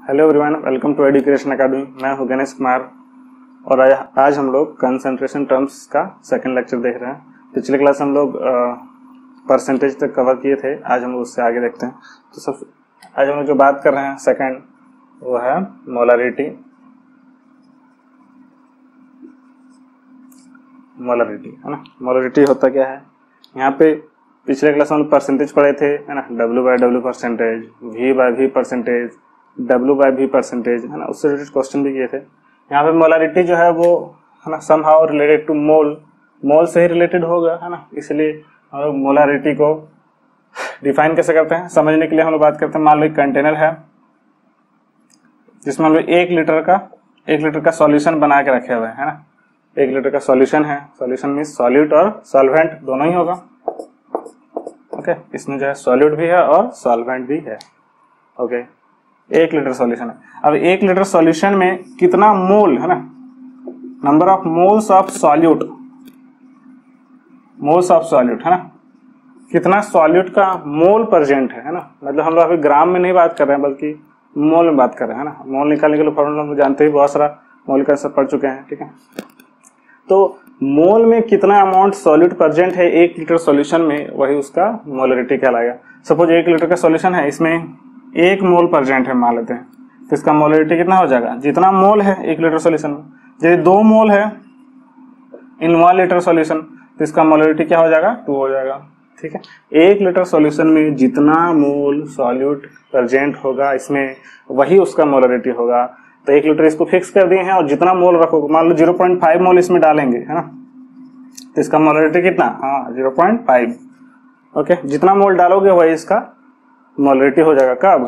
Hello everyone, welcome to education academy. मैं हूं गणेश कुमार और आज हम लोग कंसंट्रेशन टर्म्स का सेकंड लेक्चर देख रहे हैं। पिछले क्लास हम लोग परसेंटेज तक कवर किए थे, आज हम लोग उससे आगे देखते हैं। तो सब आज हम लोग जो बात कर रहे हैं सेकंड, वो है मोलरिटी। मोलरिटी है ना, मोलरिटी होता क्या है। यहाँ पे पिछले क्लास में हम लोग परसेंटेज पढ़े थे, है ना, W/W percentage, V/V percentage, W/V percentage, है ना, उससे रिलेटेड क्वेश्चन भी किए थे। यहाँ पे मोलरिटी जो है वो, है ना, समहाउ रिलेटेड टू मोल, मोल से ही रिलेटेड होगा, है ना। इसलिए हम लोग मोलरिटी को डिफाइन कैसे करते हैं समझने के लिए हम लोग बात करते हैं। मान लो एक कंटेनर है जिसमें हम लोग 1 लीटर का सॉल्यूशन बना के रखे हुए हैं, है ना। 1 लीटर का सॉल्यूशन है, सॉल्यूशन मींस सॉल्यूट और सॉल्वेंट दोनों ही होगा। ओके, इसमें जो है सॉल्यूट भी है और सॉल्वेंट भी है। ओके, 1 लीटर सॉल्यूशन है। अब 1 लीटर सॉल्यूशन में कितना मोल, है ना, number of moles of solute, है ना, कितना सॉल्यूट का मोल प्रेजेंट है ना। मतलब हम लोग अभी ग्राम में नहीं बात कर रहे हैं बल्कि मोल में बात कर रहे हैं, है ना। मोल निकालने के लिए फॉर्मूला हम जानते ही, बहुत सारा मोल का सब पढ़ चुके हैं, ठीक है। तो मोल में कितना अमाउंट सॉल्यूट प्रेजेंट है 1 लीटर सॉल्यूशन में, वही उसका मोलरिटी कहलाएगा। सपोज 1 लीटर का सॉल्यूशन है, इसमें 1 मोल प्रेजेंट है मान लेते हैं, तो इसका मोलरिटी कितना हो जाएगा, जितना मोल है 1 लीटर सॉल्यूशन में। यदि 2 मोल है इन 1 लीटर सॉल्यूशन, तो इसका मोलरिटी क्या हो जाएगा, 2 हो जाएगा, ठीक है। 1 लीटर सॉल्यूशन में जितना मोल सॉल्यूट प्रेजेंट होगा इसमें, वही उसका मोलरिटी होगा। तो 1 लीटर इसको फिक्स कर दिए हैं और जितना मोल रखोगे, मान लो 0.5 मोल इसमें डालेंगे, है ना, तो इसका मोलरिटी कितना, 0.5। ओके, जितना मोल डालोगे वही इसका मोलरिटी हो जाएगा। कब,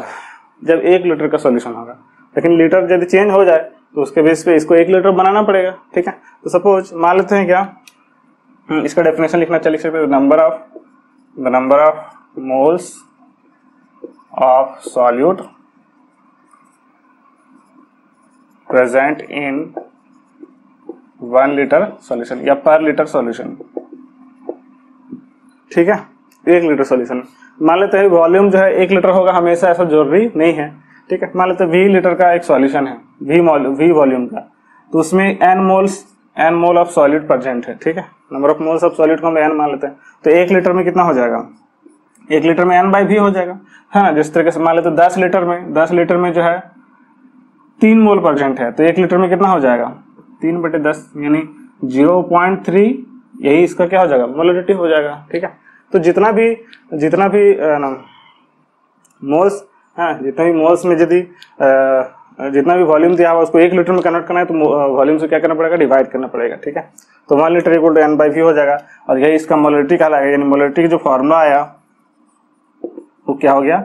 जब 1 लीटर का सॉल्यूशन होगा। लेकिन लीटर यदि चेंज हो जाए तो उसके बेस पे इसको 1 लीटर बनाना पड़ेगा, ठीक है। तो सपोज मान लेते हैं क्या, इसका डेफिनेशन लिखना चलिए सकते हैं, the number of moles of solute present in 1 litre solution या पर लीटर सॉल्यूशन, ठीक है। 1 लीटर सॉल्यूशन मान लेते हैं, वॉल्यूम जो है 1 लीटर होगा हमेशा, ऐसा जरूरी नहीं है, ठीक है। मान लेते हैं 20 लीटर का एक सॉल्यूशन है, V वॉल्यूम का, तो उसमें n mole of solute present है, ठीक है। Number of moles of solute को हम n मान लेते हैं, तो 1 लीटर में कितना हो जाएगा, 1 लीटर में n/v हो जाएगा, है ना। जिस तरीके से मान लेते हैं 10 लीटर में जो है 3 मोल प्रेजेंट है, तो 1 लीटर में कितना हो जाएगा, 3/10 यानी 0.3, यही इसका क्या हो जाएगा, मोलरिटी हो जाएगा, ठीक है। तो जितना भी मोल्स, हाँ, जितना भी मोल्स में यदि जितना भी वॉल्यूम दिया हुआ उसको 1 लीटर में कन्वर्ट करना है, तो वॉल्यूम से क्या करना पड़ेगा, डिवाइड करना पड़ेगा, ठीक है। तो 1 लीटर इक्वल टू n/v हो जाएगा और यही इसका मोलरिटी कहलाएगा। यानी मोलरिटी की जो फॉर्मूला आया वो क्या हो गया,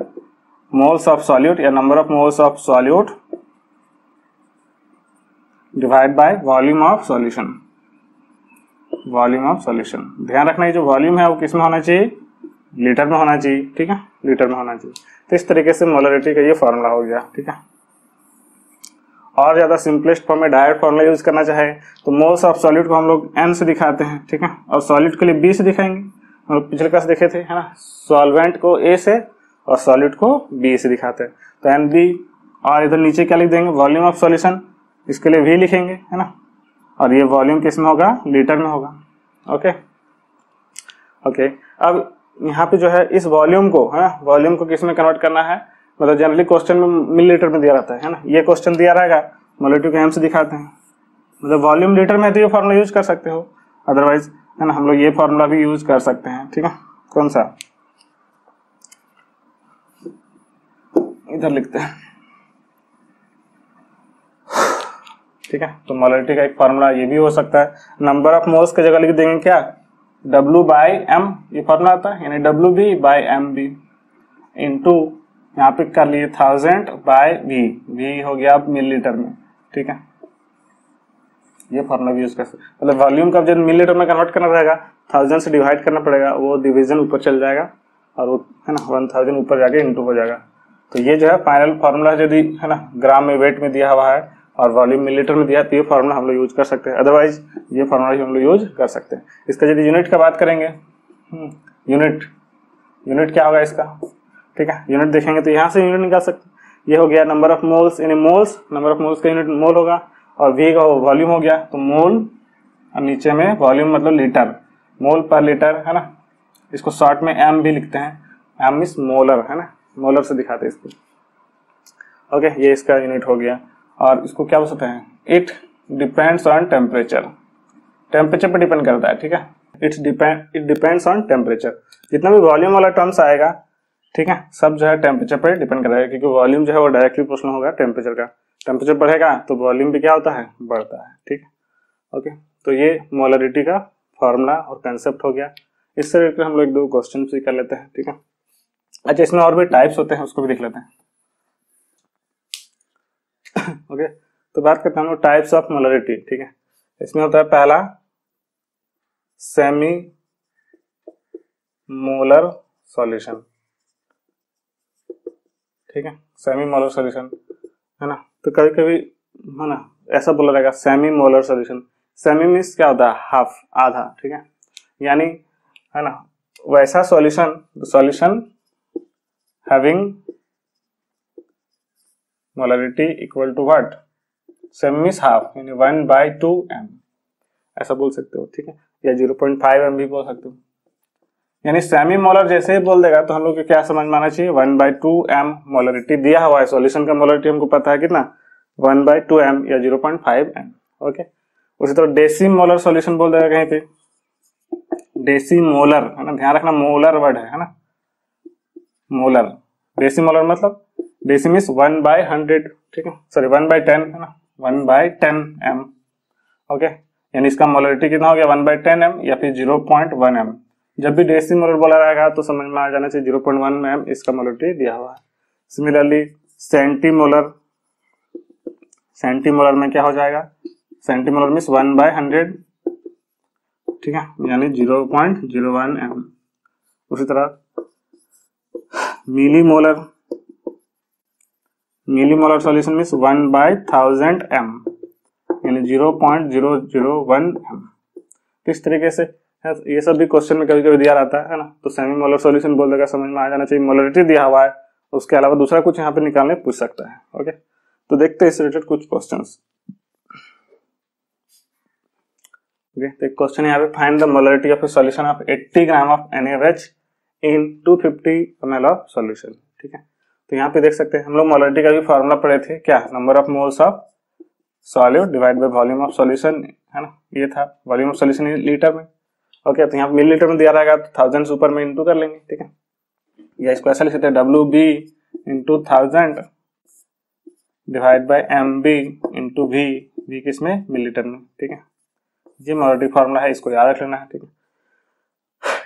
मोल्स ऑफ सॉल्यूट या number of moles of solute divide by volume of solution. ध्यान रखना है जो वॉल्यूम है वो किस में होना चाहिए, लीटर में होना चाहिए, ठीक है, लीटर में होना चाहिए। तो इस तरीके से मोलरिटी का ये फॉर्मूला हो गया, ठीक है। और ज्यादा सिंपलेस्ट फॉर्म में डायरेक्ट फॉर्मूला यूज करना चाहे तो मोल्स ऑफ सॉल्यूट को हम लोग n से दिखाते हैं, ठीक है, और सॉल्यूट के लिए b से दिखाएंगे। हम लोग पिछले क्लास देखे थे, है ना, सॉल्वेंट को a से और सॉल्यूट को b से दिखाते हैं। तो NB, और इधर नीचे क्या लिख देंगे, वॉल्यूम ऑफ सॉल्यूशन, इसके लिए v लिखेंगे, है ना, और ये वॉल्यूम किस में होगा, लीटर में होगा। ओके, अब यहाँ पे जो है इस वॉल्यूम को, है ना, वॉल्यूम को किस में कन्वर्ट करना है, मतलब जनरली क्वेश्चन में मिलीलीटर में दिया रहता है ना। ये क्वेश्चन दिया रहेगा, मोलरिटी को m से दिखाते हैं, मतलब वॉल्यूम लीटर में है तो ये फॉर्मूला यूज कर सकते हो, अदरवाइज, है ना, हम लोग ये फॉर्मूला भी यूज कर सकते हैं, ठीक है। कौन सा, इधर लिखते हैं, ठीक है। तो मोलरिटी का एक फॉर्मूला ये भी हो सकता है, नंबर ऑफ मोल्स की जगह लिख देंगे क्या, W/m, ये फॉर्मूला आता है, यानी WB/mb इंटू यहाँ पे कर लिए 1000/v हो गया मिलीलीटर में, ठीक है। ये फॉर्मूला भी यूज कर सकते, मतलब वॉल्यूम का जब मिलीलीटर में कन्वर्ट करना रहेगा 1000 से डिवाइड करना पड़ेगा, वो डिवीजन ऊपर चल जाएगा और वो, है ना, 1000 ऊपर जाके इंटू हो जाएगा। तो ये जो है फाइनल फॉर्मूला, यदि, है ना, ग्राम में वेट में दिया हुआ है और वॉल्यूम मिलीलीटर में दिया है तो ये फॉर्मूला हम लोग यूज कर सकते हैं, अदरवाइज ये फॉर्मूला भी हम लोग यूज कर सकते हैं। इसका यदि यूनिट का बात करेंगे, यूनिट क्या होगा इसका, ठीक है, यूनिट देखेंगे तो यहाँ से यूनिट निकाल सकते हैं। ये हो गया नंबर ऑफ मोल्स यानी मोल्स, नंबर ऑफ मोल्स का यूनिट मोल होगा, और वी का वॉल्यूम हो गया तो मोल, और नीचे में वॉल्यूम मतलब लीटर, मोल पर लीटर है ना। इसको शॉर्ट में एम भी लिखते हैं, एम मीन्स मोलर है ना, मोलर से दिखाते हैं इसको। ओके, ये इसका यूनिट हो गया। और इसको क्या बोल सकते हैं, it depends on temperature, temperature पर डिपेंड करता है, ठीक है। इट डिपेंड्स ऑन टेम्परेचर, जितना भी वॉल्यूम वाला टर्म्स आएगा, ठीक है, सब जो है टेम्परेचर पर डिपेंड करेगा, क्योंकि वॉल्यूम जो है वो डायरेक्टली प्रोपोर्शनल होगा टेम्परेचर का। टेम्परेचर बढ़ेगा तो वॉल्यूम भी क्या होता है, बढ़ता है, ठीक है। ओके, तो ये मोलरिटी का फॉर्मूला और कंसेप्ट हो गया। इससे रिलेटेड हम लोग एक दो क्वेश्चन भी कर लेते हैं, ठीक है। अच्छा, इसमें और भी टाइप्स होते हैं, उसको भी देख लेते हैं। ओके, तो बात करते हैं हम लोग टाइप्स ऑफ मोलरिटी, ठीक है। इसमें होता है पहला सेमी मोलर सॉल्यूशन, ठीक है, सेमी मोलर सॉल्यूशन है ना। तो कभी कभी है ना ऐसा बोला जाएगा semi molar solution. Semi means क्या होता है, हाफ, आधा, ठीक है, यानी है ना वैसा solution having molarity equal to what, semi means half, यानी 1/2 m, ऐसा बोल सकते हो, ठीक है, या 0.5 m भी बोल सकते हो। यानी सेमी मोलर जैसे ही बोल देगा तो हम लोग को क्या समझ में आना चाहिए, 1/2 m मोलरिटी दिया हुआ है, सॉल्यूशन का मोलरिटी हमको पता है कितना, 1/2 m या 0.5 m। ओके, उसी तरह डेसी मोलर सॉल्यूशन बोल देगा कहीं पे, डेसी मोलर है ना, ध्यान रखना मोलर वर्ड है ना, मोलर, डेसी मोलर मतलब डेसी मीन्स 1/100, ठीक है, सॉरी 1/10 है ना, 1/10 m। ओके, यानी इसका मोलरिटी कितना हो गया, 1/10 m या फिर 0.1 m। जब भी डेसी मोलर बोला रहेगा तो समझ में आ जाना चाहिए 0.1 m इसका मोलरिटी दिया हुआ है। सिमिलरली सेंटीमोलर, सेंटीमोलर में क्या हो जाएगा, सेंटीमोलर मीन्स 1/100, ठीक है, यानी 0.01 m। उसी तरह millimolar, millimolar solution means 1/1000 m, यानी 0.001 m। तो इस तरीके से ये सब भी क्वेश्चन में कभी कभी दिया रहता है ना, तो सेमी मोलर सॉल्यूशन बोल देगा, समझ में आ जाना चाहिए मोलरिटी दिया हुआ है, उसके अलावा दूसरा कुछ यहाँ पे निकालने पूछ सकता है। ओके, तो देखते हैं इससे रिलेटेड कुछ क्वेश्चंस। ओके, तो एक क्वेश्चन यहाँ पे, find the molarity of A solution of 80 gram of NaOH in 250 ml of solution, ठीक है। तो यहाँ पे देख सकते हैं हम लोग मोलरिटी का भी फॉर्मूला पढ़े थे, क्या, number of moles of solute divide by volume of solution, है ना, ये था वॉल्यूम ऑफ सॉल्यूशन लीटर में। ओके, तो यहाँ पे मिलीलीटर में दिया रहेगा तो 1000 ऊपर में इंटू कर लेंगे, ठीक है, या इसको ऐसा लिख सकते हैं WB into 1000 divide by MB into V किसमें, मिलीलीटर में, ठीक है। ये मोलरिटी फॉर्मूला है, इसको याद रख लेना है, ठीक है।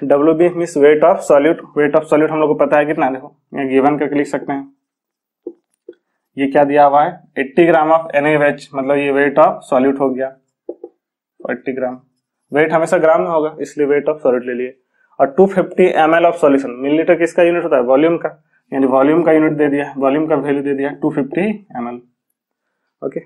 WB means weight of solute, weight of solute हम लोग को पता है कितना, देखो यहाँ गिवन करके लिख सकते हैं। ये क्या दिया हुआ है, 80 ग्राम ऑफ NaOH, मतलब ये वेट ऑफ सॉल्यूट हो गया 80 ग्राम, वेट हमेशा ग्राम में होगा इसलिए वेट ऑफ सॉल्यूट ले लिए। और 250 ml ऑफ सॉल्यूशन, मिलीलीटर किसका यूनिट होता है, वॉल्यूम का, यानी वॉल्यूम का यूनिट दे दिया, वॉल्यूम का वैल्यू दे दिया 250 ml। ओके,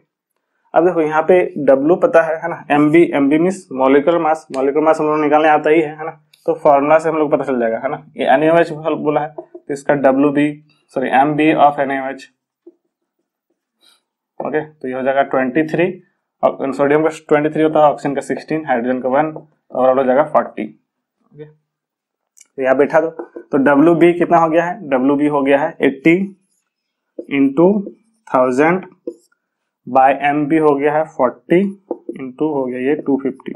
अब देखो यहाँ पे W पता है ना, MB means molecular mass, molecular mass हम लोग निकालने आता ही है ना, तो फॉर्मूला से हम लोग पता चल जाएगा, है ना। ये NaOH बोला है तो इसका MB ऑफ NaOH। ओके, तो ये हो जाएगा 23, और सोडियम का 23 होता है, ऑक्सीजन का 16, हाइड्रोजन का 1, और हो जाएगा 40। ओके, तो यहाँ बैठा दो, तो WB कितना हो गया है, WB हो गया है 80 इंटू 1000 बाय MB हो गया है 40 इंटू हो गया ये 250।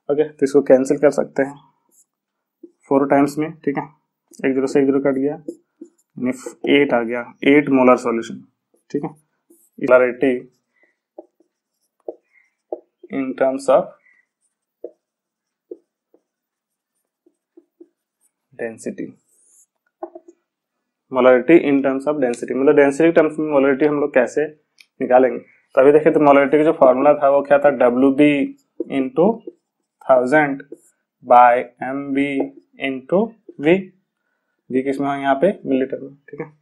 ओके, तो इसको कैंसिल कर सकते हैं 4 टाइम्स में, ठीक है, 1 0 से 1 0 कट गया, 8 आ गया, 8 मोलर सॉल्यूशन, ठीक है। Molarity in terms of density, molarity in terms of density, मतलब डेंसिटी टर्म्स में मोलरिटी हम लोग कैसे निकालेंगे। तो अभी देखिए, तो मोलरिटी का जो फॉर्मूला था वो क्या था, WB into 1000 by MB into V किसमें है यहाँ पे, मिलीलीटर में, ठीक है।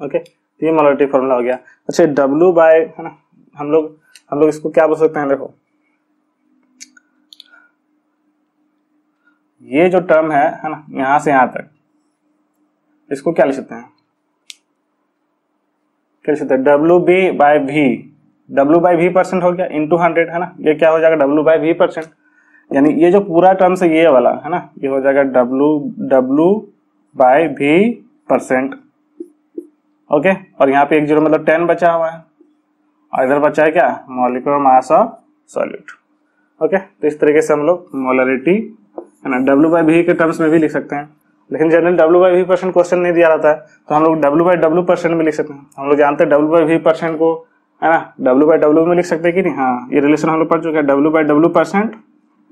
ओके, तो ये मोलरिटी फॉर्मूला हो गया। अच्छा, W बाय, है ना, हम लोग इसको क्या बोल सकते हैं, देखो ये जो टर्म है ना, यहां से यहां तक, इसको क्या लिख सकते हैं, क्या लिख सकते हैं, डब्ल्यू बी बाय भी, डब्ल्यू बाई वी परसेंट हो गया इंटू 100 है ना, ये क्या हो जाएगा डब्ल्यू बाई वी परसेंट, यानी ये जो पूरा टर्म से ये वाला है ना, ये हो जाएगा W by V percent. Okay, और यहाँ पे एक जीरो मतलब 10 बचा हुआ है, और इधर बचा है क्या, molecular mass of solute. Okay, तो इस तरीके से हम लोग मोलरिटी है ना डब्ल्यू बाई वी के टर्म्स में भी लिख सकते हैं, लेकिन general W by V percent question नहीं दिया रहता है, तो हम लोग डब्ल्यू बाई डब्ल्यू परसेंट में लिख सकते हैं। हम लोग जानते हैं डब्ल्यू बाई वी परसेंट को है ना डब्ल्यू बाई डब्ल्यू में लिख सकते हैं कि नहीं, हाँ ये रिलेशन हम लोग पढ़ चुके हैं, W by W percent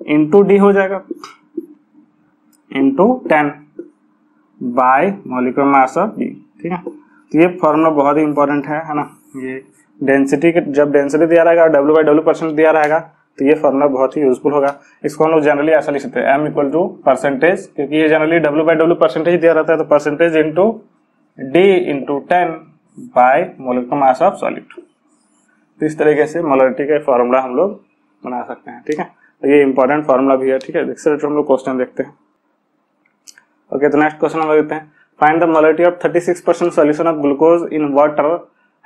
into D हो जाएगा into 10 by molecular mass of B. ठीक है, तो ये फॉर्मूला बहुत ही इंपॉर्टेंट है ना, ये डेंसिटी के जब डेंसिटी दिया रहेगा और डब्ल्यू बाई डब्ल्यू परसेंट दिया रहेगा तो ये फॉर्मूला बहुत ही यूजफुल होगा। इसको हम लोग जनरली ऐसा लिख सकते हैं एम इक्वल टू परसेंटेज, क्योंकि ये generally W by W percentage दिया रहता है, तो percentage into D into 10 bye molecular mass of solid. तो इस तरीके से मोलरिटी का फॉर्मूला हम लोग बना सकते हैं। ठीक है, तो ये इंपॉर्टेंट फॉर्मूला भी है। ठीक है, इससे हम लोग क्वेश्चन देखते हैं। ओके, तो नेक्स्ट क्वेश्चन हम देखते हैं, find the molarity of 36% solution of glucose in water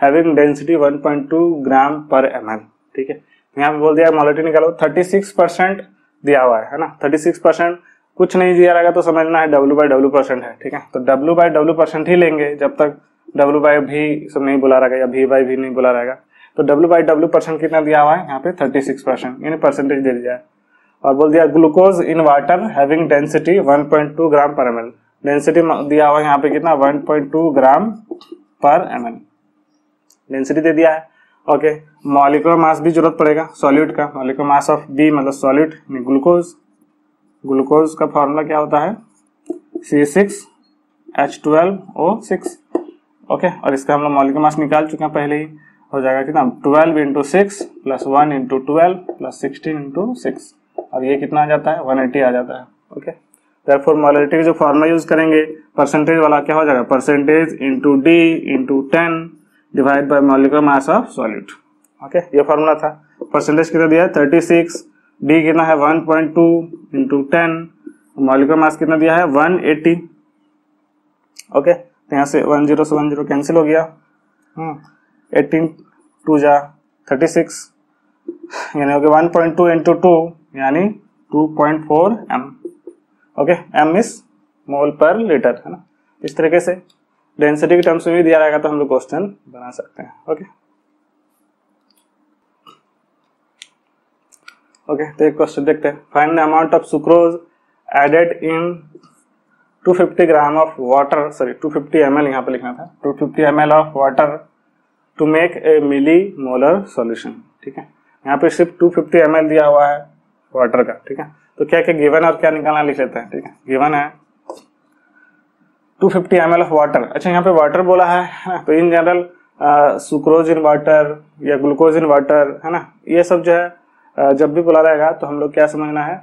having density 1.2 ग्राम पर ml। ठीक है, यहाँ पे बोल दिया मोलरिटी निकालो, 36% दिया हुआ है ना, 36% कुछ नहीं दिया रहेगा तो समझना है डब्ल्यू बाई डब्ल्यू परसेंट है। ठीक है, तो डब्ल्यू बाई डब्ल्यू परसेंट ही लेंगे जब तक डब्ल्यू बाई भी सब नहीं बुला रहेगा या भी बाई भी नहीं बुला रहेगा। तो डब्ल्यू बाई डब्ल्यू परसेंट कितना दिया हुआ है यहाँ पे 36%, यानी परसेंटेज दे दिया है। और बोल दिया glucose in water having density 1.2 ग्राम पर ml, डेंसिटी दिया हुआ है यहाँ पे कितना 1.2 ग्राम पर ml डेंसिटी दे दिया है। ओके, मॉलिक्यूलर मास भी जरूरत पड़ेगा सॉल्यूट का, मॉलिक्यूलर मास ऑफ बी मतलब सॉल्यूट ग्लूकोज, ग्लूकोज का फॉर्मूला क्या होता है C6H12O6। ओके, और इसका हम लोग मॉलिक्यूलर मास निकाल चुके हैं पहले ही, हो जाएगा कितना 12 into 6 plus 1 into 12 plus 16 into 6, और ये कितना आ जाता है 180 आ जाता है। ओके, देयरफॉर मोलरिटी का जो फॉर्मूला यूज करेंगे परसेंटेज वाला क्या हो जाएगा, percentage into D into 10 divide by molecular mass of solute. Okay, ये फॉर्मूला था। परसेंटेज कितना दिया है 36, डी कितना है 1.2 इंटू 10, मॉलिक्यूलर मास कितना दिया है 180। ओके, तो यहाँ से 10 से 10 कैंसिल हो गया, 18 2 जा 36, यानी हो गया 1.2 इंटू 2 यानी 2.4 m। Okay, m is mole पर लीटर है ना। इस तरीके से डेंसिटी के टर्म्स में भी दिया रहेगा तो हम लोग क्वेश्चन बना सकते हैं। ओके ओके, तो एक क्वेश्चन देखते हैं, find the amount of sucrose added in 250 gram of water, sorry 250 ml यहाँ पे लिखना था, 250 ml of water to make a milli molar solution. ठीक है, यहाँ पे सिर्फ 250 ml दिया हुआ है वाटर का। ठीक है, तो क्या क्या गिवन और क्या निकालना लिख लेते हैं। ठीक है, गिवन है 250 ml ऑफ वाटर। अच्छा, यहाँ पे वाटर बोला है तो in general sucrose in water या ग्लूकोज इन वाटर है ना, ये सब जो है जब भी बोला रहेगा तो हम लोग क्या समझना है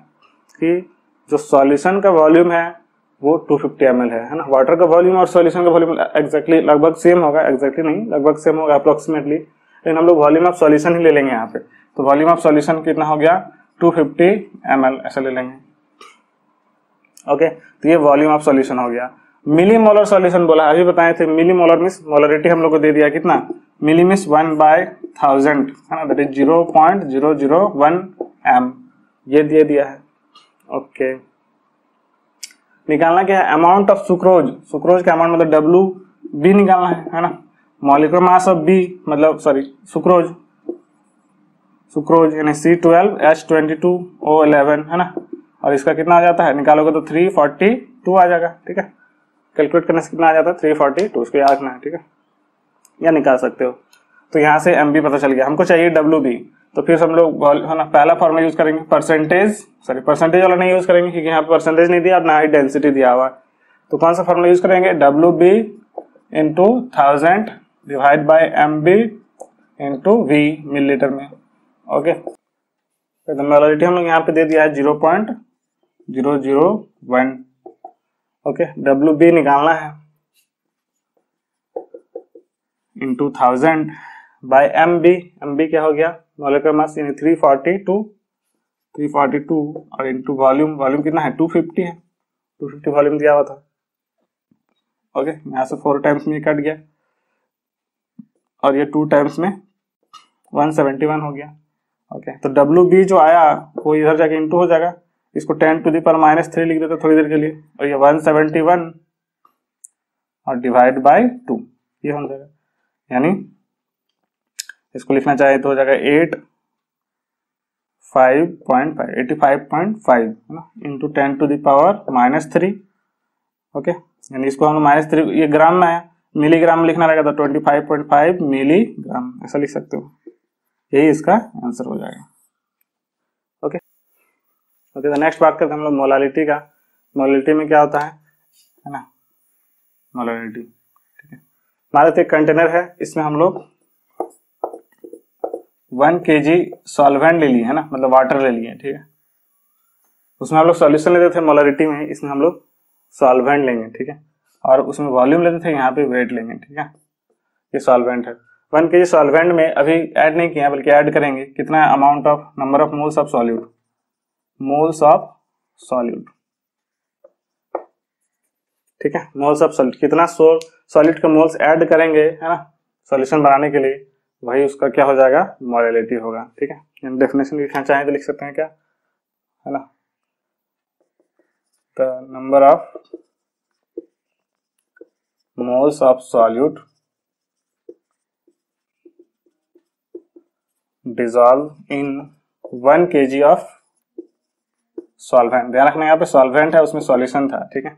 कि जो सॉल्यूशन का वॉल्यूम है वो 250 ml है ना। वाटर का वॉल्यूम और सॉल्यूशन का वॉल्यूम एग्जैक्टली लगभग सेम होगा, एग्जैक्टली नहीं लगभग सेम होगा अप्रोक्सीमेटली, लेकिन हम लोग वॉल्यूम ऑफ सॉल्यूशन ही ले लेंगे यहाँ पे। तो वॉल्यूम ऑफ सॉल्यूशन कितना हो गया 250 ml ऐसा ले लेंगे। ओके, तो ये वॉल्यूम ऑफ सॉल्यूशन हो गया। मिली मोलर सॉल्यूशन बोला, अभी बताए थे मिली मोलर मींस मोलरिटी हम लोग को दे दिया कितना, मिली मींस 1/1000 है ना, दैट इज 0.001 m, ये दे दिया है। ओके, निकालना क्या है, अमाउंट ऑफ सुक्रोज, सुक्रोज का अमाउंट मतलब डब्ल्यू बी निकालना है ना, मॉलिक्यूलर मास ऑफ बी मतलब सॉरी सुक्रोज, सुक्रोज यानी C12H22O11 है ना, और इसका कितना आ जाता है, निकालोगे तो 342 आ जाएगा। ठीक है, कैलकुलेट करने से कितना आ जाता है 342, उसको याद रखना है। ठीक है, या निकाल सकते हो। तो यहाँ से एम बी पता चल गया, हमको चाहिए डब्ल्यू बी, तो फिर हम लोग है ना पहला फॉर्मूला यूज करेंगे परसेंटेज, सॉरी परसेंटेज वाला नहीं यूज करेंगे क्योंकि यहाँ पे परसेंटेज नहीं दिया और ना ही डेंसिटी दिया हुआ है। तो कौन सा फॉर्मूला यूज करेंगे, W B into 1000 divide by M B into V millilitre में। ओके, तो मोलरिटी हम लोग यहाँ पे दे दिया है 0.001। ओके, डब्ल्यू बी निकालना है इंटू 1000 बाय एम बी क्या हो गया मॉलिक्यूलर मास यानी 342, तो 342 और इंटू वॉल्यूम, वॉल्यूम कितना है 250 है, 250 वॉल्यूम दिया हुआ था। ओके, यहाँ से 4 टाइम्स में कट गया और ये 2 टाइम्स में 171 हो गया। ओके, तो WB जो आया वो इधर जाके इंटू हो जाएगा, इसको 10⁻³ लिख देते थोड़ी देर के लिए, और ये 171 और डिवाइड बाय 2 ये हो जाएगा, यानी इसको लिखना चाहे तो हो जाएगा 85.5 है ना, इंटू 10⁻³ ओके, यानी इसको हम -3 ये ग्राम में है, मिलीग्राम में लिखना रहेगा तो 25.5 मिलीग्राम ऐसा लिख सकते हो, यही इसका आंसर हो जाएगा। ओके ओके, तो नेक्स्ट बात करते हैं हम लोग मोलालिटी का। मोलालिटी में क्या होता है ना, मोलालिटी ठीक है, हमारे एक कंटेनर है, इसमें हम लोग 1 kg सॉल्वेंट ले लिए है ना, मतलब वाटर ले लिए, ठीक है, उसमें हम लोग सॉल्यूशन लेते थे मोलारिटी में, इसमें हम लोग सॉल्वेंट लेंगे, ठीक है, और उसमें वॉल्यूम लेते थे, यहाँ पे वेट लेंगे, ठीक है, ये सॉल्वेंट है। 1 kg सॉल्वेंट में अभी ऐड नहीं किया बल्कि ऐड करेंगे कितना amount of number of moles of solute, moles of solute, ठीक है, मोल्स ऑफ सॉल्यूट, कितना सॉल्यूट के मोल्स ऐड करेंगे है ना सॉल्यूशन बनाने के लिए, वही उसका क्या हो जाएगा मोलालिटी होगा, ठीक है। डेफिनेशन लिखना चाहें तो लिख सकते हैं क्या है ना, the number of moles of solute dissolve in 1 kg of solvent. ध्यान रखना यहाँ पे सॉल्वेंट है, उसमें सॉल्यूशन था, ठीक है,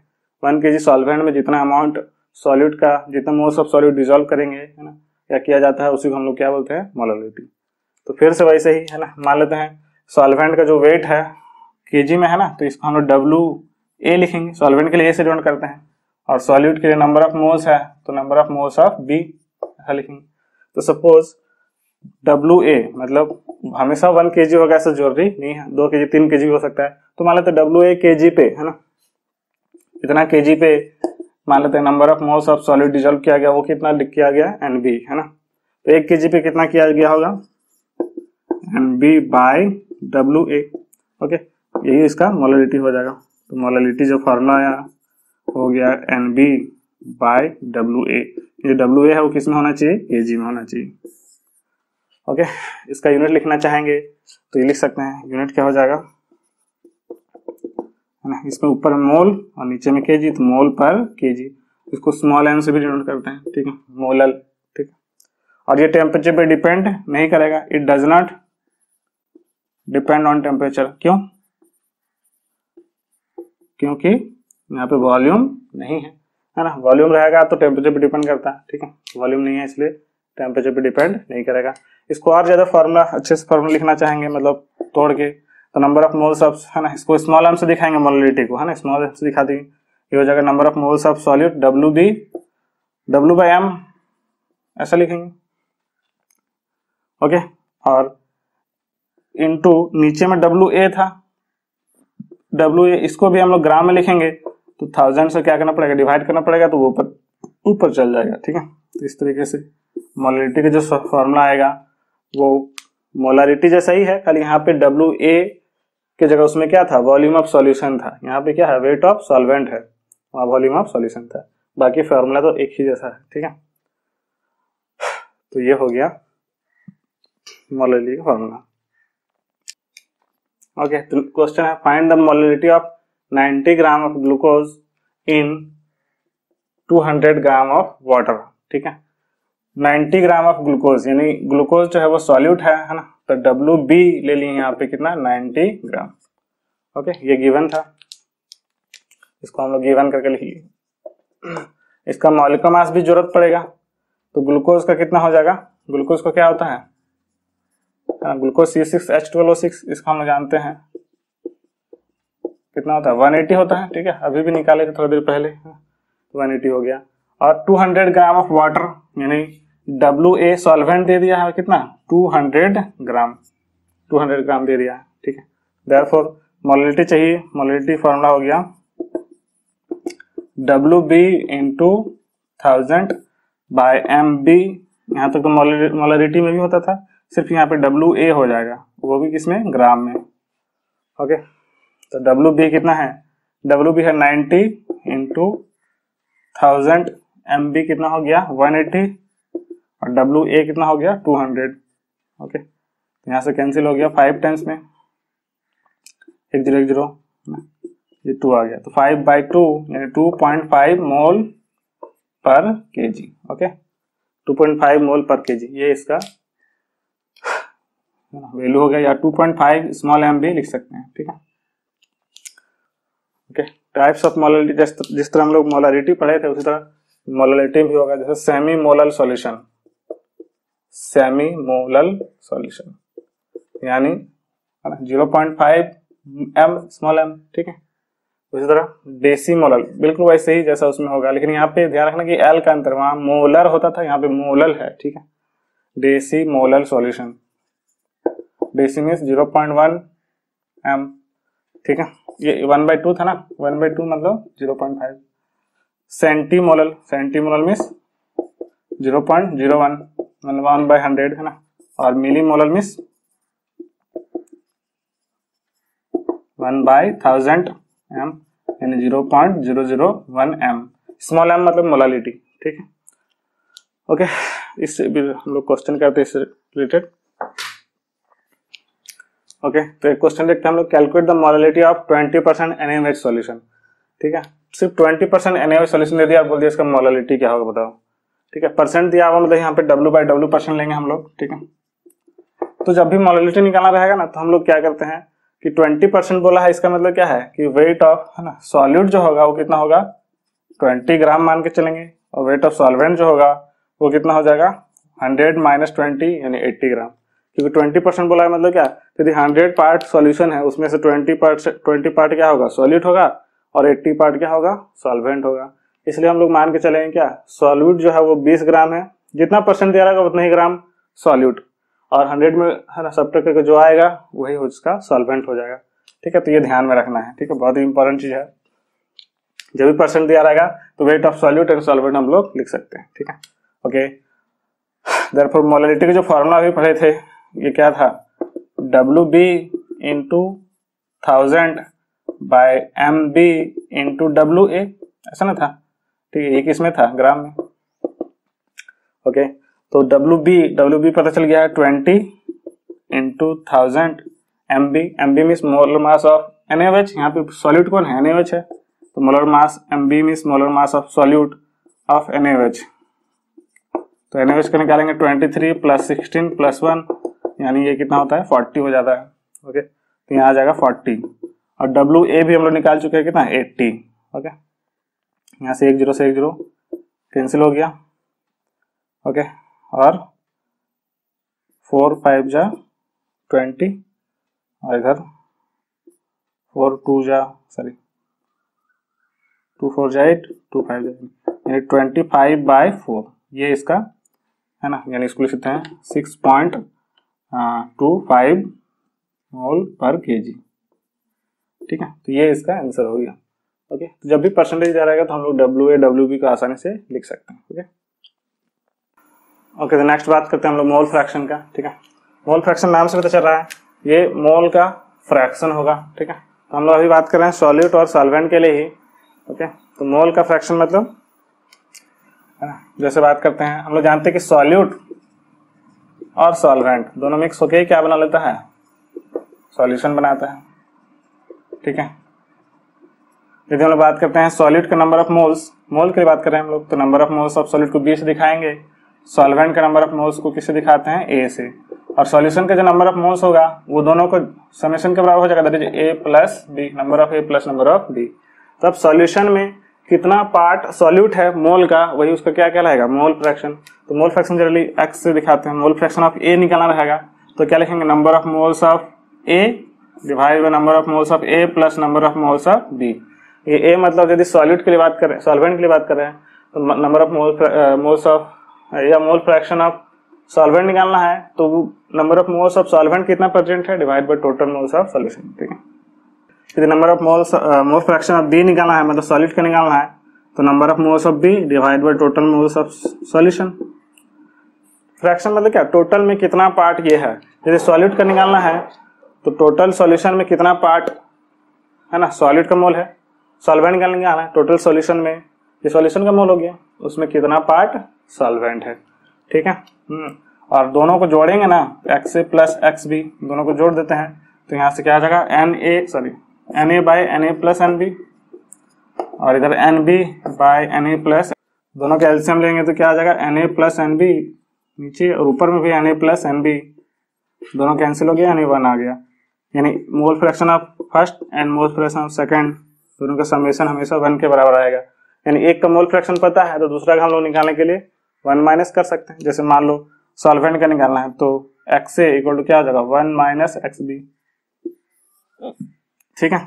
1 kg सॉल्वेंट में जितना अमाउंट सॉल्यूट का, जितना मोल्स ऑफ सॉल्यूट डिसॉल्व करेंगे है ना, क्या किया जाता है, उसी को हम लोग क्या बोलते हैं मोलालिटी। तो फिर से वैसे ही है ना, मान लेते हैं सॉल्वेंट का जो वेट है केजी में है ना, तो इसको हम लोग WA लिखेंगे, सॉल्वेंट के लिए A से डिनोट करते हैं, और सॉल्यूट के लिए नंबर ऑफ मोल्स है तो number of moles of B ऐसा लिखेंगे। तो सपोज WA मतलब हमेशा 1 kg होगा ऐसा जरूरी नहीं है, 2 kg 3 kg हो सकता है, तो मान लेते हैं WA kg पे है ना, इतना kg पे मान लेते हैं number of moles of solid dissolve किया गया, वो कितना किया गया NB है ना, तो 1 kg पे कितना किया गया होगा NB बाय WA। ओके, यही इसका मोलालिटी हो जाएगा। तो मोलालिटी जो फॉर्मूला आया हो गया NB बाय WA, ये WA है वो किस में होना चाहिए, kg में होना चाहिए। ओके, इसका यूनिट लिखना चाहेंगे तो ये लिख सकते हैं, यूनिट क्या हो जाएगा है ना, इसमें ऊपर मोल और नीचे में केजी, तो मोल पर केजी, इसको स्मॉल एन से भी डिनोट करते हैं, ठीक है, मोलल, ठीक है। और ये टेम्परेचर पे डिपेंड नहीं करेगा, it does not depend on temperature, क्यों, क्योंकि यहाँ पे वॉल्यूम नहीं है ना, वॉल्यूम रहेगा तो टेम्परेचर पे डिपेंड करता है, ठीक है, वॉल्यूम नहीं है इसलिए टेम्परेचर पे डिपेंड नहीं करेगा। इसको और ज्यादा फॉर्मूला अच्छे से फॉर्मूला लिखना चाहेंगे मतलब तोड़ के, तो नंबर ऑफ मोल्स ऑफ है ना, इसको स्मॉल एम से दिखाएंगे मोलालिटी को है ना, स्मॉल एम से दिखा देंगे, ये हो जाएगा number of moles of solute WB W/m ऐसा लिखेंगे। ओके, और इनटू नीचे में WA था, WA इसको भी हम लोग ग्राम में लिखेंगे, तो 1000 से क्या करना पड़ेगा, डिवाइड करना पड़ेगा, तो वो ऊपर चल जाएगा, ठीक है। तो इस तरीके से मोलालिटी का जो फॉर्मूला आएगा वो मोलारिटी जैसा ही है, खाली यहाँ पे WA की जगह उसमें क्या था, वॉल्यूम ऑफ सॉल्यूशन था, यहाँ पे क्या है, वेट ऑफ सॉल्वेंट है, वहाँ वॉल्यूम ऑफ सॉल्यूशन था, बाकी फॉर्मूला तो एक ही जैसा है, ठीक है। तो ये हो गया मोलालिटी का फॉर्मूला। ओके, तो क्वेश्चन है find the molality of 90 gram of glucose in 200 gram of water, ठीक है, 90 ग्राम ऑफ ग्लूकोज, यानी ग्लूकोज जो है वो सॉल्यूट है ना, तो WB ले लिए यहाँ पे कितना 90 ग्राम। ओके, ये गिवन था, इसको हम लोग गिवन करके लिखिए। इसका मॉलिक्यूलर मास भी जरूरत पड़ेगा, तो ग्लूकोज का कितना हो जाएगा, ग्लूकोज का क्या होता है, ग्लूकोज C6H12O6, इसको हम लोग जानते हैं कितना होता है 180 होता है, ठीक है, अभी भी निकाले थे थोड़ी देर पहले, 180 हो गया। और 200 ग्राम ऑफ वाटर यानी WA सॉल्वेंट दे दिया है कितना 200 ग्राम दे दिया है, ठीक है। देयरफॉर मोलालिटी चाहिए, मोलालिटी फॉर्मूला हो गया WB इंटू 1000 बाय MB, यहाँ तक तो मोलालिटी में भी होता था, सिर्फ यहाँ पे WA हो जाएगा, वो भी किसमें ग्राम में। ओके, तो डब्ल्यू बी कितना है, डब्ल्यू बी है 90 इंटू 1000, एम बी कितना हो गया 180 और डब्ल्यू ए कितना हो गया 200। ओके, तो यहाँ से कैंसिल हो गया 5 टाइम्स में 1 0 1 0, ये 2 आ गया, तो 5/2 यानी 2.5 मोल पर केजी। ओके, 2.5 मोल पर केजी, ये इसका वैल्यू हो गया, या 2.5 स्मॉल एम भी लिख सकते हैं। ठीक है, ओके, टाइप्स ऑफ मोलरिटी, जिस तरह हम लोग मोलरिटी पढ़े थे उसी तरह मोलरिटी भी होगा। जैसे semi molal solution, semi molal solution यानी 0.5 एम स्मॉल एम। ठीक है, उसी तरह डेसी मोलल बिल्कुल वैसे ही जैसा उसमें होगा, लेकिन यहाँ पे ध्यान रखना कि एल का अंतर, वहां मोलर होता था, यहाँ पे मोलल है। ठीक है, deci molal solution, deci means 0.1 M. ठीक है, ये 1/2 था ना, 1/2 मतलब 0.5। सेंटीमोलल, सेंटीमोलल मीन्स 0.01 मतलब 1/100 है ना, और मिलीमोलल मीन्स 1/1000 एम यानी 0.001 एम। स्मॉल एम मतलब मोलालिटी। ठीक है, ओके, इससे भी हम लोग क्वेश्चन करते हैं इससे रिलेटेड। ओके, तो एक क्वेश्चन देखते हैं हम लोग, calculate the molality of 20% NaOH solution. ठीक है, सिर्फ 20% NaOH सॉल्यूशन दे दिया, आप बोल दिया इसका मोलालिटी क्या होगा बताओ। ठीक है, परसेंट दिया हुआ मतलब यहाँ पे W/W% लेंगे हम लोग। ठीक है, तो जब भी मोलालिटी निकालना रहेगा ना, तो हम लोग क्या करते हैं कि 20% बोला है, इसका मतलब क्या है कि वेट ऑफ है ना सॉल्यूट जो होगा वो कितना होगा 20 ग्राम मान के चलेंगे, और वेट ऑफ सॉल्वेंट जो होगा वो कितना हो जाएगा 100 - 20 यानी 80 ग्राम। क्योंकि 20% बोला है मतलब क्या, यदि 100 पार्ट सॉल्यूशन है उसमें से 20 पार्ट क्या होगा सॉल्यूट होगा और 80 पार्ट क्या होगा सॉल्वेंट होगा। इसलिए हम लोग मान के चलेंगे क्या, सॉल्यूट जो है वो 20 ग्राम है, जितना परसेंट दिया रहेगा उतना ही ग्राम सॉल्यूट, और 100 में है ना सब्ट्रैक्ट करके जो आएगा वही उसका सॉल्वेंट हो जाएगा। ठीक है, तो ये ध्यान में रखना है। ठीक है, बहुत ही इंपॉर्टेंट चीज है, जब भी परसेंट दिया रहेगा तो weight of solute and solvent हम लोग लिख सकते हैं। ठीक है, ओके, देयरफॉर मोलालिटी के जो फॉर्मूला अभी पढ़े थे ये क्या था, WB × 1000 बाय MB × WA, ऐसा ना था। ठीक है, ये किस में था ग्राम में। ओके, तो WB पता चल गया है 20 × 1000 MB means molar mass of NaOH, यहाँ पे सॉल्यूट कौन है NaOH है, तो molar mass MB means molar mass of solute of NaOH। तो NaOH का निकालेंगे 23 + 16 + 1 यानी ये कितना होता है 40 हो जाता है। ओके, तो यहाँ आ जाएगा 40, और WA भी हम लोग निकाल चुके हैं कितना 80। ओके, यहाँ से 1 0 से 1 0 कैंसिल हो गया। ओके, और 4 5 जा 20 और इधर 4 4 जा 8 2 5 जा यानी 25/4, ये इसका है ना, यानी इसको लिख सकते हैं 6.25 मोल पर केजी। ठीक है, तो ये इसका आंसर हो गया। ओके, तो जब भी परसेंटेज दिया रहेगा तो हम लोग WA WB को आसानी से लिख सकते हैं। ओके, ओके, तो नेक्स्ट बात करते हैं हम लोग मोल फ्रैक्शन का। ठीक है, मोल फ्रैक्शन नाम से पता चल रहा है ये मोल का फ्रैक्शन होगा। ठीक है, तो हम लोग अभी बात कर रहे हैं सॉल्यूट और सॉल्वेंट के लिए ही। ओके, तो मोल का फ्रैक्शन मतलब है ना, जैसे बात करते हैं हम लोग जानते हैं कि सॉल्यूट और सॉल्वेंट दोनों मिक्स होके क्या बना लेता है सॉल्यूशन बनाता है। ठीक है, यदि हम लोग बात करते हैं सॉल्यूट का नंबर ऑफ मोल्स, मोल की बात कर रहे हैं हम लोग, तो number of moles of solute को B से दिखाएंगे, सॉल्वेंट का नंबर ऑफ मोल्स को किससे दिखाते हैं A से, और सॉल्यूशन का जो नंबर ऑफ मोल्स होगा वो दोनों को समेशन के बराबर हो जाएगा, that is A + B, number of A + number of B। तब सॉल्यूशन में कितना पार्ट सॉल्यूट है मोल का, वही उसका क्या कहलाएगा मोल फ्रैक्शन। तो मोल फ्रैक्शन जनरली X से दिखाते हैं, मोल फ्रैक्शन ऑफ A निकालना रहेगा तो क्या लिखेंगे number of moles of A divide by number of moles of A + number of moles of B। ये A मतलब यदि सॉल्यूट के लिए बात कर रहे हैं, सॉल्वेंट के लिए बात कर रहे हैं, तो नंबर ऑफ मोल्स ऑफ या मोल फ्रैक्शन ऑफ सॉल्वेंट निकालना है तो number of moles of solvent कितना परसेंट है divide by total moles of solution. ठीक है, यदि number of mole fraction of B निकालना है मतलब सॉल्यूट का निकालना है तो number of moles of B divide by total moles of solution. Fraction मतलब क्या, टोटल में कितना पार्ट ये है। यदि सॉल्यूट का निकालना है तो टोटल सॉल्यूशन में कितना पार्ट है ना सॉलिड का मोल है, सॉल्वेंट निकालने आना है। टोटल सॉल्यूशन में ये सॉल्यूशन का मोल हो गया, उसमें कितना पार्ट सॉल्वेंट है, ठीक है। और दोनों को जोड़ेंगे ना, XA प्लस XB दोनों को जोड़ देते हैं, तो यहाँ से क्या आ जाएगा Na by Na plus NB, और इधर NB बाई Na प्लस, दोनों के एलसीएम लेंगे तो क्या आ जाएगा Na प्लस NB नीचे, और ऊपर में भी Na प्लस NB, दोनों कैंसिल हो गया, यानी 1 आ गया। यानी मोल fraction of first and mole fraction of second दोनों का समेशन हमेशा 1 के बराबर आएगा। यानी एक का मोल फ्रैक्शन पता है तो दूसरा का हम लोग निकालने के लिए 1 माइनस कर सकते हैं। जैसे मान लो सॉल्वेंट का निकालना है तो XA इक्वल टू क्या हो जाएगा 1 माइनस XB, ठीक है।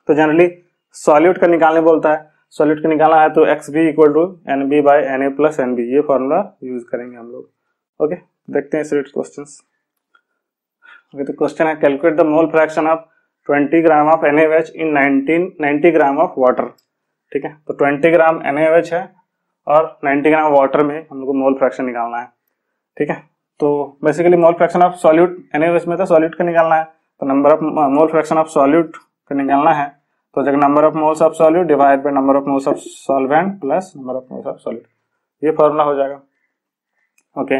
तो जनरली सॉल्यूट का निकालने बोलता है, सॉल्यूट का निकालना है तो XB equal to NB by Na plus NB, ये फॉर्मूला यूज करेंगे हम लोग। ओके, देखते हैं इस क्वेश्चन। ओके, तो क्वेश्चन है calculate the mole fraction of 20 gram of NaOH in 90 gram of water, ठीक है। तो 20 ग्राम NaOH है और 90 ग्राम वाटर में हम लोग को मोल फ्रैक्शन निकालना है, ठीक है। तो basically mole fraction of solute NaOH में था, सॉल्यूट का निकालना है, तो number of mole fraction of solute का निकालना है, तो जब number of moles of solute divide by number of moles of solvent plus number of moles of solute, ये फॉर्मूला हो जाएगा। ओके,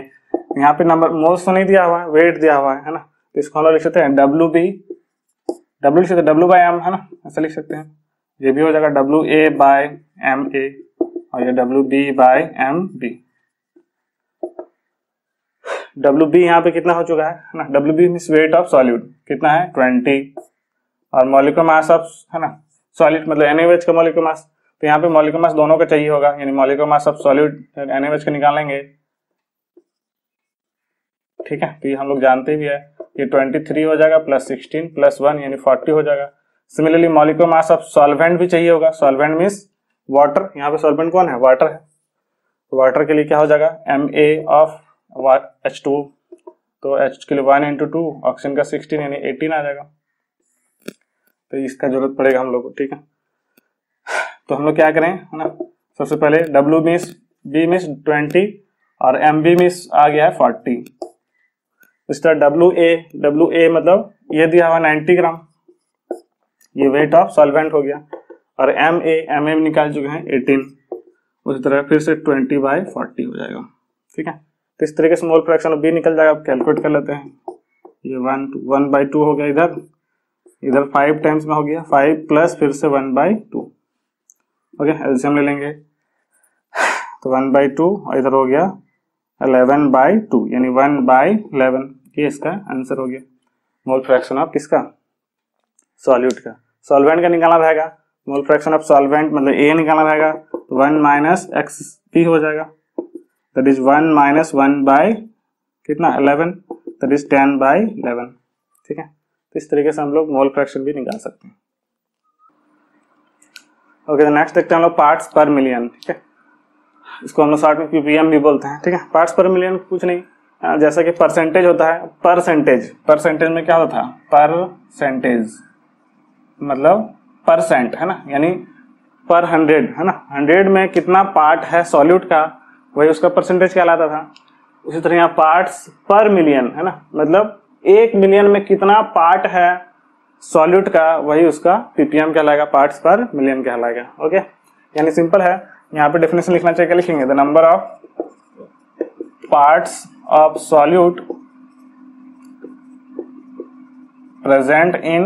यहाँ पे नंबर मोल्स तो नहीं दिया हुआ है, वेट दिया हुआ है ना, तो इसको हम लोग लिख सकते हैं W बाई M, है ना, ऐसा लिख सकते हैं। ये भी हो जाएगा WA बाय MA और ये WB बाय MB। WB यहाँ पे कितना हो चुका है ना, WB means weight of solute कितना है 20, और मॉलिक्यूलर मास ऑफ है ना सॉलिड मतलब NaOH का मॉलिक्यूलर मास, तो यहाँ पे मॉलिक्यूलर मास दोनों का चाहिए होगा, यानी molecular mass of solid NaOH का निकालेंगे, ठीक है। तो ये हम लोग जानते भी है, ये 23 हो जाएगा प्लस 16 प्लस 1 यानी 40 हो जाएगा। Similarly molecular mass of solvent भी चाहिए होगा, सॉल्वेंट मींस वाटर, यहाँ पे सॉल्वेंट कौन है वाटर है, तो वाटर के लिए क्या हो जाएगा Ma ऑफ H2, तो H के लिए 1 into 2, ऑक्सीजन का 16 यानी 18 आ जाएगा। तो इसका जरूरत पड़ेगा हम लोग को, ठीक है। तो हम लोग क्या करें है ना, सबसे पहले W मींस B मींस 20 और MB मींस आ गया है 40। इस तरह WA मतलब ये दिया हुआ 90 ग्राम, ये वेट ऑफ सॉल्वेंट हो गया, और MA निकाल चुके हैं 18, उसी तरह फिर से 20 बाई 40 हो जाएगा, ठीक है। तो इस तरीके से मोल फ्रैक्शन B निकल जाएगा। अब कैलकुलेट कर लेते हैं, ये 1/2 हो गया, इधर 5 टाइम्स में हो गया, 5 प्लस फिर से 1/2। ओके, एलसीएम ले लेंगे तो 1/2 और इधर हो गया 11/2 यानी 1/11, ये इसका आंसर हो गया मोल फ्रैक्शन ऑफ किसका सॉल्यूट का। सॉल्वेंट का निकालना रहेगा, मोल फ्रैक्शन ऑफ सॉल्वेंट मतलब A निकालना रहेगा, तो 1 माइनस XB हो जाएगा, दैट इज 1 माइनस 1 बाई कितना 11, दैट इज 10/11, ठीक है। तो इस तरीके से हम लोग मोल फ्रैक्शन भी निकाल सकते हैं। ओके, तो नेक्स्ट देखते हैं हम लोग पार्ट्स पर मिलियन, ठीक है। इसको हम लोग शॉर्ट में ppm भी बोलते हैं, ठीक है। पार्ट्स पर मिलियन कुछ नहीं, जैसा कि परसेंटेज होता है, परसेंटेज में क्या होता था, परसेंटेज मतलब परसेंट है ना, यानी पर 100 है ना, 100 में कितना पार्ट है सॉल्यूट का, वही उसका परसेंटेज कहलाता था। उसी तरह यहाँ पार्ट्स पर मिलियन है ना, मतलब 1 मिलियन में कितना पार्ट है सॉल्यूट का, वही उसका ppm कहलाएगा, पार्ट्स पर मिलियन कहलाएगा। ओके, यानी सिंपल है, यहाँ पे डेफिनेशन लिखना चाहिए, क्या लिखेंगे, the number of parts of solute present in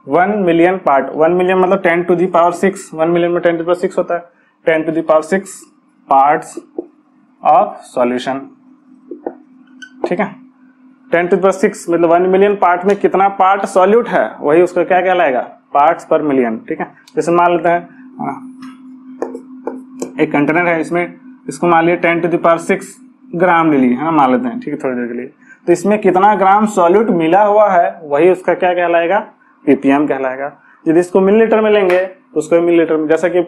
1 million part, 1 million मतलब 10 to the power 6, 1 मिलियन में 10 to the power 6 होता है, 10 to the power 6 parts of solution, ठीक है। 10 to the power 6 मतलब 1 मिलियन पार्ट में कितना पार्ट सॉल्यूट है, वही उसका क्या कहलाएगा, पार्ट्स पर मिलियन, ठीक है। जैसे मान लेते हैं एक कंटेनर है, इसको मान लिया 10 to the power 6 ग्राम ले लिए है ना, मान लेते हैं, ठीक है, थोड़ी देर के लिए। तो इसमें कितना ग्राम सॉल्यूट मिला हुआ है, वही उसका क्या कहलाएगा, ppm कहलाएगा। यदि इसको मिलीलीटर में लेंगे तो उसको मिलीलीटर में, जैसा कि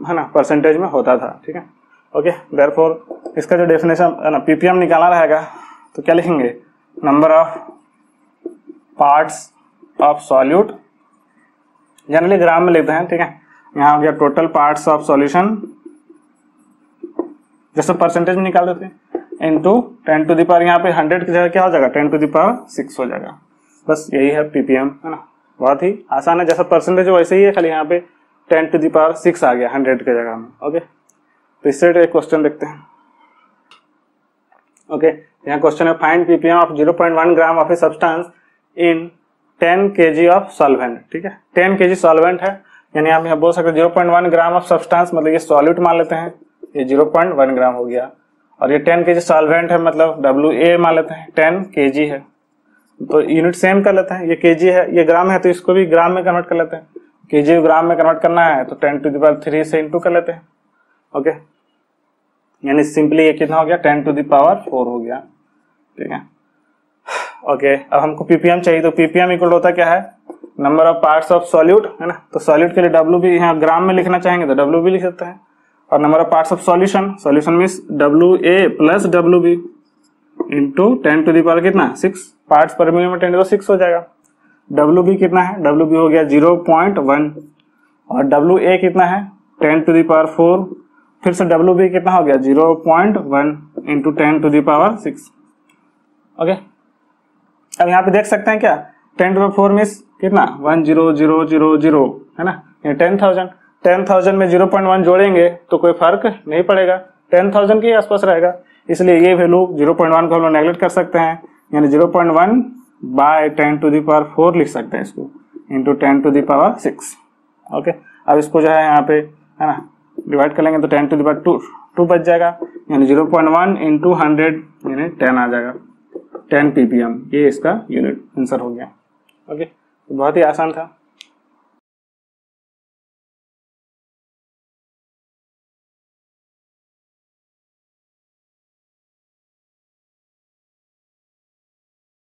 है ना परसेंटेज में होता था, ठीक है। ओके, देयरफॉर इसका जो डेफिनेशन है ना ppm निकालना रहेगा, तो क्या लिखेंगे, number of parts of solute, generally gram में लेते हैं, ठीक है। यहाँ हो गया टोटल पार्ट्स ऑफ सॉल्यूशन, जैसे परसेंटेज में निकाल देते हैं, इंटू 10 टू द पावर, यहाँ पे 100 की जगह क्या हो जाएगा 10 टू द पावर 6 हो जाएगा। बस यही है ppm, है ना, बहुत ही आसान है, जैसा परसेंटेज वैसे ही है, खाली यहाँ पे 10 टू द पावर 6 आ गया 100 की जगह में। ओके, तो इससे एक क्वेश्चन देखते हैं। ओके, यहाँ क्वेश्चन है find ppm of 0.1 gram of a substance in 10 kg of solvent. ठीक है, 10 kg सॉल्वेंट है, यानी आप यहाँ बोल सकते हैं 0.1 ग्राम ऑफ सब्सटेंस, मतलब ये सॉल्यूट मान लेते हैं, ये 0.1 ग्राम हो गया, और ये 10 kg सॉल्वेंट है, मतलब WA मान लेते हैं, 10 kg है, तो यूनिट सेम कर लेते हैं, ये kg है, ये ग्राम है, तो इसको भी ग्राम में कन्वर्ट कर लेते हैं, kg ग्राम में कन्वर्ट करना है तो 10 टू द पावर 3 से इंटू कर लेते हैं। ओके, यानी सिंपली ये कितना हो गया 10 टू द पावर 4 हो गया। ठीक है, ओके, अब हमको ppm चाहिए, तो ppm इक्वल होता क्या है, number of parts of solute, है ना, तो सॉल्यूट के लिए W भी यहाँ ग्राम में लिखना चाहेंगे तो W भी लिख सकते हैं, और number of parts of solution, solution means WA plus WB into 10 to the power कितना 6, पार्ट्स पर मिनट में 10 तो 6 हो जाएगा। WB कितना है, WB हो गया 0.1, और WA कितना है 10 टू द पावर 4, फिर से WB कितना हो गया 0.1 into 10 to the power 6। Okay, अब यहाँ पे देख सकते हैं क्या 10 टू द पावर 4 मींस कितना 10000 है ना, ये 10,000 में 0.1 जोड़ेंगे तो कोई फर्क नहीं पड़ेगा, 10,000 के आसपास रहेगा, इसलिए ये वैल्यू 0.1 को हम लोग नेगलेक्ट कर सकते हैं, यानी 0.1 बाय 10 टू द पावर 4 लिख सकते हैं इसको, into 10 to the power 6। Okay, अब इसको जो है यहाँ पे, है ना, डिवाइड कर लेंगे तो 10 टू द पावर 2 बच जाएगा, यानी 0.1 इंटू 100 यानी 10 आ जाएगा, 10 ppm, ये इसका यूनिट आंसर हो गया। ओके, तो बहुत ही आसान था।